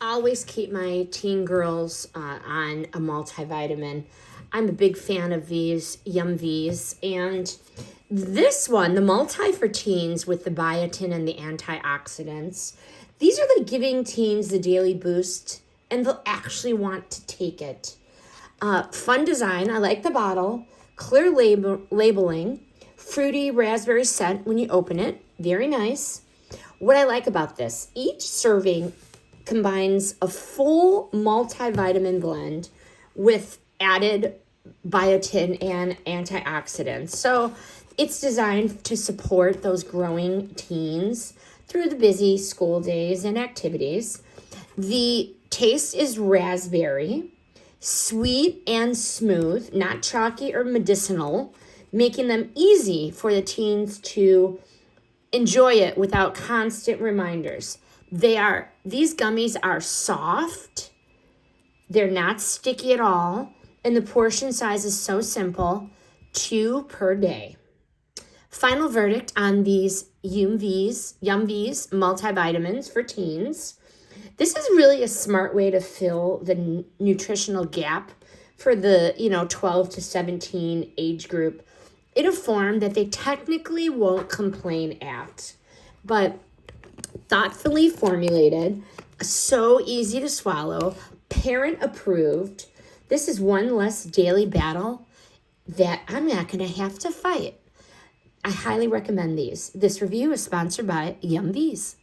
always keep my teen girls on a multivitamin. I'm a big fan of these YumVs, and this one, the multi for teens with the biotin and the antioxidants, these are like giving teens the daily boost, and they'll actually want to take it. Fun design. I like the bottle. Clear labeling. Fruity raspberry scent when you open it. Very nice. What I like about this, each serving combines a full multivitamin blend with added biotin and antioxidants. So it's designed to support those growing teens through the busy school days and activities. The taste is raspberry, sweet and smooth, not chalky or medicinal, making them easy for the teens to enjoy it without constant reminders. These gummies are soft, they're not sticky at all, and the portion size is so simple, 2 per day. Final verdict on these YumVs multivitamins for teens. This is really a smart way to fill the nutritional gap for the 12 to 17 age group in a form that they technically won't complain at, but thoughtfully formulated, so easy to swallow, parent approved. This is one less daily battle that I'm not going to have to fight. I highly recommend these. This review is sponsored by YumVs.